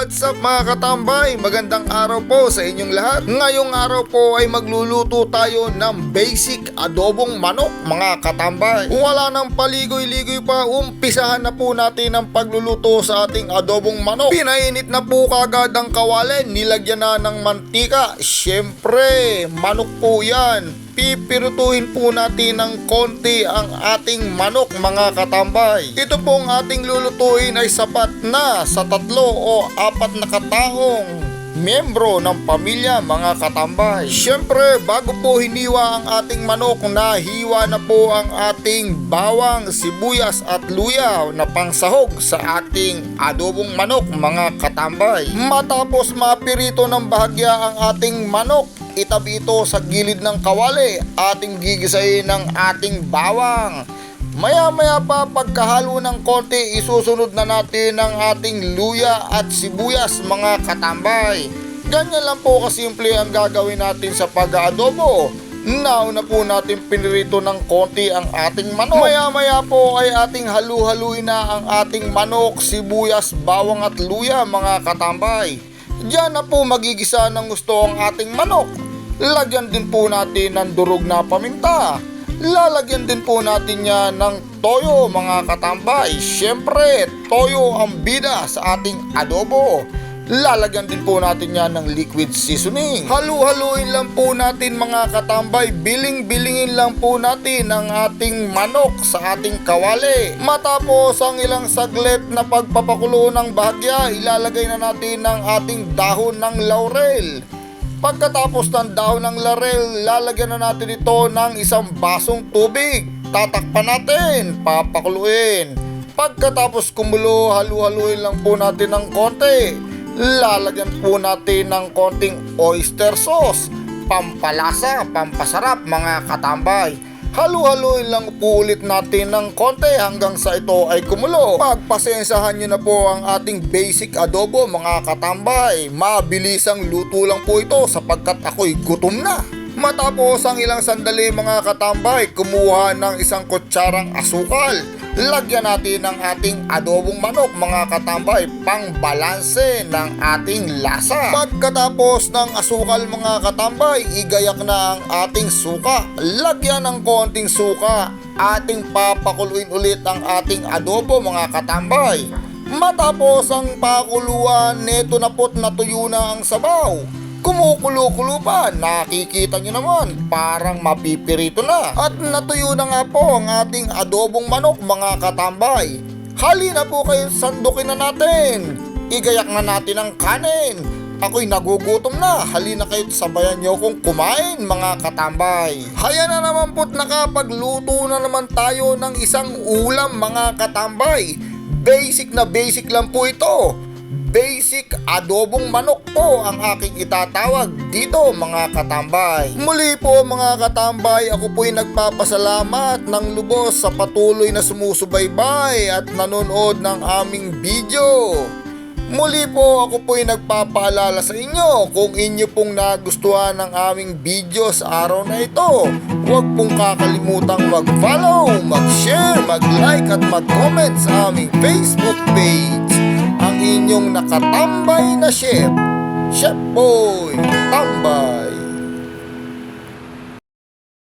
What's up mga katambay? Magandang araw po sa inyong lahat. Ngayong araw po ay magluluto tayo ng basic adobong manok mga katambay. Wala nang paligoy-ligoy pa, umpisahan na po natin ang pagluluto sa ating adobong manok. Pinainit na po kagad ang kawali, nilagyan na ng mantika. Siyempre, manok po yan. Pipirutuhin po natin ng konti ang ating manok mga katambay. Ito pong ating lulutuin ay sapat na sa 3 o 4 na kataong miyembro ng pamilya mga katambay. Siyempre, bago po hiniwa ang ating manok, nahiwa na po ang ating bawang, sibuyas at luya na pangsahog sa ating adobong manok mga katambay. Matapos mapirito ng bahagya ang ating manok, itabi ito sa gilid ng kawali, ating gigisahin ng ating bawang. Maya-maya pa pagkahalo ng konti, isusunod na natin ang ating luya at sibuyas mga katambay. Ganyan lang po kasimple ang gagawin natin sa pag-aadobo. Nauna po natin pinirito ng konti ang ating manok. Maya-maya po ay ating halu-haluin na ang ating manok, sibuyas, bawang at luya mga katambay. Diyan na po magigisa ng gusto ang ating manok. Lagyan din po natin ng durog na paminta. Lalagyan din po natin yan ng toyo mga katambay. Siyempre, toyo ang bida sa ating adobo. Lalagyan din po natin yan ng liquid seasoning. Halu-haluin lang po natin mga katambay. Biling-bilingin lang po natin ang ating manok sa ating kawali. Matapos ang ilang saglit na pagpapakulo ng bahagya, ilalagay na natin ang ating dahon ng laurel. Pagkatapos ng dahon ng laurel, lalagyan na natin ito ng isang basong tubig. Tatakpan natin, papakuluin. Pagkatapos kumulo, halu-haluin lang po natin ng konti. Lalagyan po natin ng konting oyster sauce, pampalasa, pampasarap mga katambay. Halu-haluin lang po ulit natin ng konti hanggang sa ito ay kumulo. Pagpasensahan nyo na po ang ating basic adobo mga katambay. Mabilisang luto lang po ito sapagkat ako'y gutom na. Matapos ang ilang sandali mga katambay, kumuha ng isang kutsarang asukal. Lagyan natin ng ating adobong manok mga katambay, pang balanse ng ating lasa. Pagkatapos ng asukal mga katambay, igayak na ang ating suka. Lagyan ng konting suka. Ating papakuluin ulit ang ating adobo mga katambay. Matapos ang pakuluan, neto na po't natuyo na ang sabaw. Kumukulo-kulo pa, nakikita nyo naman, parang mapipirito na. At natuyo na nga po ang ating adobong manok mga katambay. Halina po kayo, sandukin na natin. Igayak na natin ang kanin. Ako'y nagugutom na, halina kayo, sabayan nyo kong kumain mga katambay. Haya na naman po't nakapagluto na naman tayo ng isang ulam mga katambay. Basic na basic lang po ito. Basic adobong manok po ang aking itatawag dito mga katambay. Muli po mga katambay, ako po'y nagpapasalamat ng lubos sa patuloy na sumusubaybay at nanonood ng aming video. Muli po ako po'y nagpapaalala sa inyo, kung inyo pong nagustuhan ng aming video sa araw na ito, huwag pong kakalimutang mag-follow, mag-share, mag-like at mag-comment sa aming Facebook page. Ang inyong nakatambay na chef, Chef Boy.